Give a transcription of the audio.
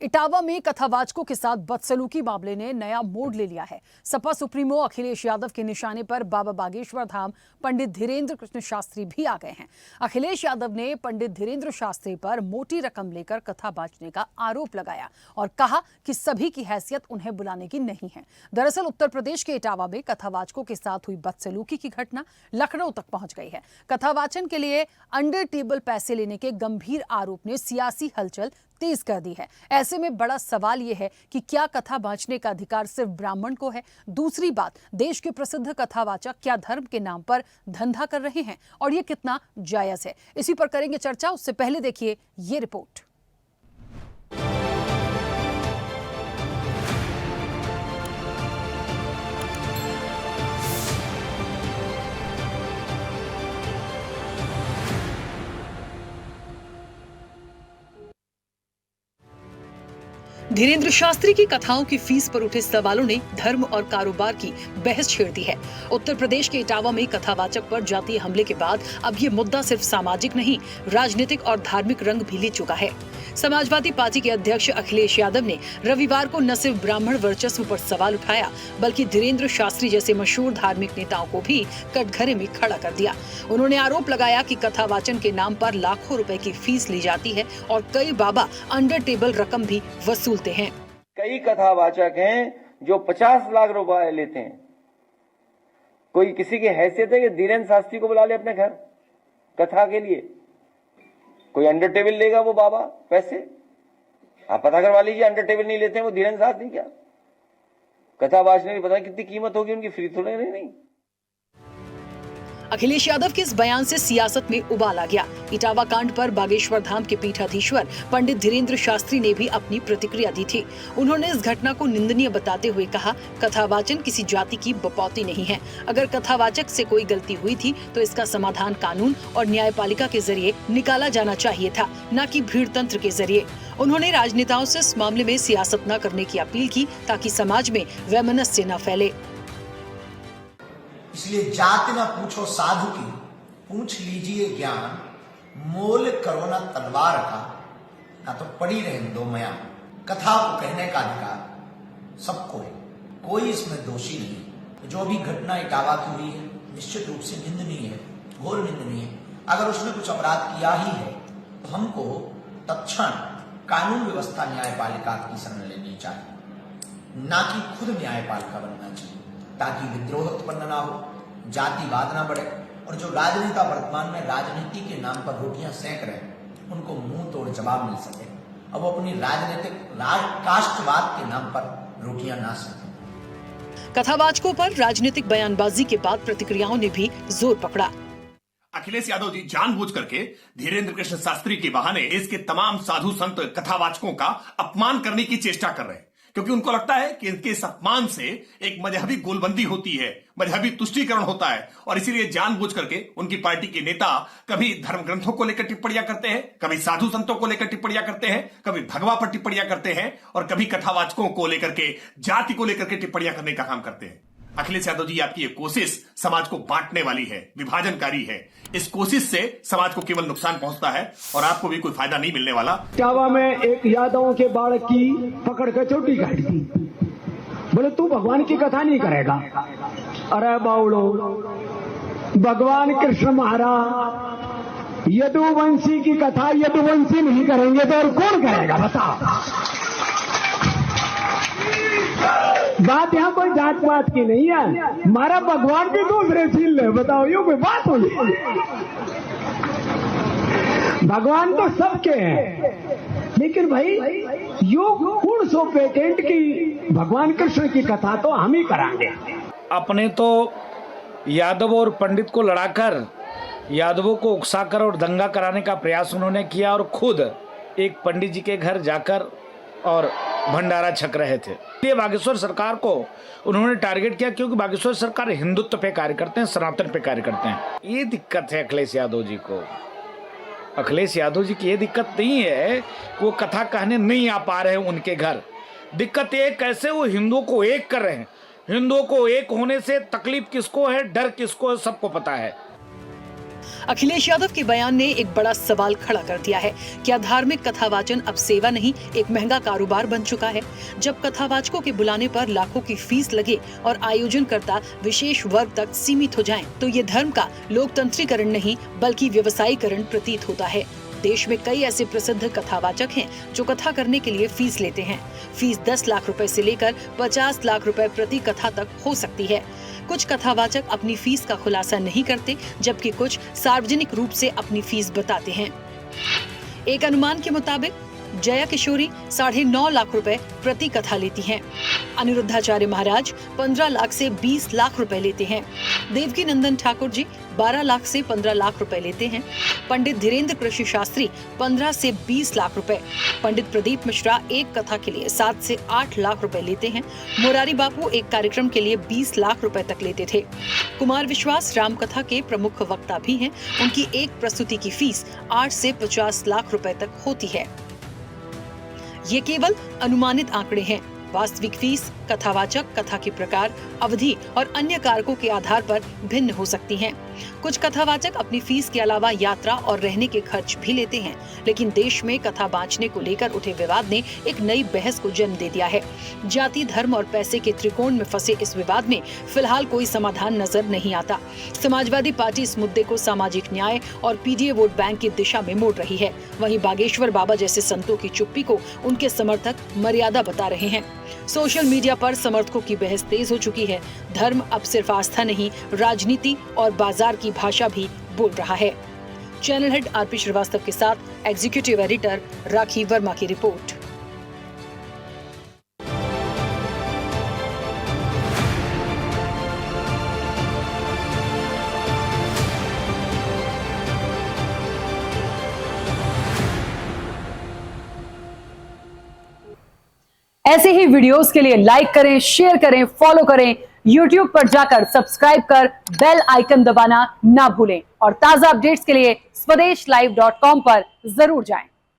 इटावा में कथावाचकों के साथ बदसलूकी मामले ने नया मोड़ ले लिया है। सपा सुप्रीमो अखिलेश यादव के निशाने पर बाबा बागेश्वर धाम पंडित धीरेन्द्र कृष्ण शास्त्री भी आ गए हैं। अखिलेश यादव ने पंडित धीरेन्द्र शास्त्री पर मोटी रकम लेकर कथा बांटने का आरोप लगाया और कहा कि सभी की हैसियत उन्हें बुलाने की नहीं है। दरअसल उत्तर प्रदेश के इटावा में कथावाचकों के साथ हुई बदसलूकी की घटना लखनऊ तक पहुंच गई है। कथावाचन के लिए अंडर टेबल पैसे लेने के गंभीर आरोप ने सियासी हलचल तेज कर दी है। ऐसे में बड़ा सवाल यह है कि क्या कथा बांटने का अधिकार सिर्फ ब्राह्मण को है? दूसरी बात, देश के प्रसिद्ध कथावाचक क्या धर्म के नाम पर धंधा कर रहे हैं और यह कितना जायज है? इसी पर करेंगे चर्चा। उससे पहले देखिए ये रिपोर्ट। धीरेन्द्र शास्त्री की कथाओं की फीस पर उठे सवालों ने धर्म और कारोबार की बहस छेड़ दी है। उत्तर प्रदेश के इटावा में कथावाचक पर जातीय हमले के बाद अब ये मुद्दा सिर्फ सामाजिक नहीं, राजनीतिक और धार्मिक रंग भी ले चुका है। समाजवादी पार्टी के अध्यक्ष अखिलेश यादव ने रविवार को न सिर्फ ब्राह्मण वर्चस्व पर सवाल उठाया, बल्कि धीरेन्द्र शास्त्री जैसे मशहूर धार्मिक नेताओं को भी कटघरे में खड़ा कर दिया। उन्होंने आरोप लगाया कि कथावाचन के नाम पर लाखों रुपए की फीस ली जाती है और कई बाबा अंडर टेबल रकम भी वसूलते हैं। कई कथावाचक हैं जो 50 लाख रुपए लेते हैं। कोई किसी की हैसियत है कि धीरेन्द्र शास्त्री को बुला ले अपने घर कथा के लिए? कोई अंडर टेबल लेगा वो बाबा पैसे? आप पता करवा लीजिए, अंडर टेबल नहीं लेते हैं वो धीरेन्द्र शास्त्री। क्या कथा बांटने की पता कितनी कीमत होगी उनकी? फ्री थोड़े नहीं। अखिलेश यादव के इस बयान से सियासत में उबाल आ गया। इटावा कांड पर बागेश्वर धाम के पीठाधीश्वर पंडित धीरेन्द्र शास्त्री ने भी अपनी प्रतिक्रिया दी थी। उन्होंने इस घटना को निंदनीय बताते हुए कहा, कथावाचन किसी जाति की बपौती नहीं है। अगर कथावाचक से कोई गलती हुई थी तो इसका समाधान कानून और न्यायपालिका के जरिए निकाला जाना चाहिए था, न कि भीड़ तंत्र के जरिए। उन्होंने राजनेताओं से इस मामले में सियासत न करने की अपील की ताकि समाज में वैमनस्य न फैले। इसलिए जाति न पूछो साधु की, पूछ लीजिए ज्ञान, मोल करो न तलवार का, ना तो पड़ी रहे दो मया। कथा को कहने का अधिकार सबको है, कोई इसमें दोषी नहीं। जो भी घटना इटावा की हुई है निश्चित रूप से निंदनीय है, घोर निंदनीय है। अगर उसने कुछ अपराध किया ही है तो हमको तत्क्षण कानून व्यवस्था न्यायपालिका की शरण लेनी चाहिए, ना कि खुद न्यायपालिका बनना चाहिए, ताकि विद्रोह उत्पन्न ना हो, जातिवाद ना बढ़े और जो राजनेता वर्तमान में राजनीति के नाम पर रोटियां सेक रहे हैं उनको मुंह तोड़ जवाब मिल सके। अब वो अपनी राजनीतिक कास्टवाद के नाम पर रोटियां ना सेकें। कथावाचकों पर राजनीतिक बयानबाजी के बाद प्रतिक्रियाओं ने भी जोर पकड़ा। अखिलेश यादव जी जानबूझ करके धीरेन्द्र कृष्ण शास्त्री के बहाने इसके तमाम साधु संत कथावाचकों का अपमान करने की चेष्टा कर रहे हैं, क्योंकि उनको लगता है कि इनके इस अपमान से एक मजहबी गोलबंदी होती है, मजहबी तुष्टीकरण होता है और इसीलिए जानबूझ करके उनकी पार्टी के नेता कभी धर्म ग्रंथों को लेकर टिप्पणियां करते हैं, कभी साधु संतों को लेकर टिप्पणियां करते हैं, कभी भगवा पर टिप्पणियां करते हैं और कभी कथावाचकों को लेकर के, जाति को लेकर के टिप्पणियां करने का काम करते हैं। अखिलेश यादव जी, आपकी ये कोशिश समाज को बांटने वाली है, विभाजनकारी है। इस कोशिश से समाज को केवल नुकसान पहुंचता है और आपको भी कोई फायदा नहीं मिलने वाला। इटावा में एक यादवों के बालक की पकड़ के चोटी काट दी। बोले तू भगवान की कथा नहीं करेगा। अरे बाउलो, भगवान कृष्ण महाराज यदुवंशी की कथा यदुवंशी नहीं करेंगे तो और कौन करेगा बताओ? बात यहाँ कोई जात पात की नहीं है। हमारा भगवान भी दूसरे छीन ले, बताओ ये कोई बात हुई? भगवान तो सबके हैं, लेकिन भाई यो कौन सो पेटेंट की भगवान कृष्ण की कथा तो हम ही कराएंगे। अपने तो यादव और पंडित को लड़ाकर यादवों को उकसाकर और दंगा कराने का प्रयास उन्होंने किया और खुद एक पंडित जी के घर जाकर और भंडारा छक रहे थे। ये बागेश्वर सरकार को उन्होंने टारगेट किया क्योंकि बागेश्वर सरकार हिंदुत्व पे कार्य करते हैं, सनातन पे कार्य करते हैं। ये दिक्कत है अखिलेश यादव जी को। अखिलेश यादव जी की ये दिक्कत नहीं है कि वो कथा कहने नहीं आ पा रहे हैं उनके घर। दिक्कत ये कैसे वो हिंदुओं को एक कर रहे हैं। हिंदुओं को एक होने से तकलीफ किसको है, डर किसको है, सबको पता है। अखिलेश यादव के बयान ने एक बड़ा सवाल खड़ा कर दिया है। क्या धार्मिक कथावाचन अब सेवा नहीं, एक महंगा कारोबार बन चुका है? जब कथावाचकों के बुलाने पर लाखों की फीस लगे और आयोजनकर्ता विशेष वर्ग तक सीमित हो जाएं, तो ये धर्म का लोकतंत्रीकरण नहीं बल्कि व्यवसायीकरण प्रतीत होता है। देश में कई ऐसे प्रसिद्ध कथावाचक हैं जो कथा करने के लिए फीस लेते हैं। फीस 10 लाख रुपए से लेकर 50 लाख रुपए प्रति कथा तक हो सकती है। कुछ कथावाचक अपनी फीस का खुलासा नहीं करते, जबकि कुछ सार्वजनिक रूप से अपनी फीस बताते हैं। एक अनुमान के मुताबिक जया किशोरी 9.5 लाख रुपए प्रति कथा लेती हैं। अनिरुद्धाचार्य महाराज 15 लाख से 20 लाख रुपए लेते हैं। देवकी नंदन ठाकुर जी 12 लाख से 15 लाख रुपए लेते हैं। पंडित धीरेन्द्र कृष्ण शास्त्री 15 से 20 लाख रुपए। पंडित प्रदीप मिश्रा एक कथा के लिए 7 से 8 लाख रुपए लेते हैं। मोरारी बापू एक कार्यक्रम के लिए 20 लाख रुपए तक लेते थे। कुमार विश्वास रामकथा के प्रमुख वक्ता भी हैं। उनकी एक प्रस्तुति की फीस 8 से 50 लाख रुपए तक होती है। ये केवल अनुमानित आंकड़े हैं। वास्तविक फीस कथावाचक, कथा के प्रकार, अवधि और अन्य कारकों के आधार पर भिन्न हो सकती हैं। कुछ कथावाचक अपनी फीस के अलावा यात्रा और रहने के खर्च भी लेते हैं। लेकिन देश में कथा बांटने को लेकर उठे विवाद ने एक नई बहस को जन्म दे दिया है। जाति, धर्म और पैसे के त्रिकोण में फंसे इस विवाद में फिलहाल कोई समाधान नजर नहीं आता। समाजवादी पार्टी इस मुद्दे को सामाजिक न्याय और पीडीए वोट बैंक की दिशा में मोड़ रही है। वहीं बागेश्वर बाबा जैसे संतों की चुप्पी को उनके समर्थक मर्यादा बता रहे हैं। सोशल मीडिया पर समर्थकों की बहस तेज हो चुकी है। धर्म अब सिर्फ आस्था नहीं, राजनीति और बाजार की भाषा भी बोल रहा है। चैनल हेड आरपी श्रीवास्तव के साथ एग्जीक्यूटिव एडिटर राखी वर्मा की रिपोर्ट। ऐसे ही वीडियोस के लिए लाइक करें, शेयर करें, फॉलो करें। YouTube पर जाकर सब्सक्राइब कर बेल आइकन दबाना ना भूलें और ताजा अपडेट्स के लिए स्वदेशलाइव.com पर जरूर जाएं।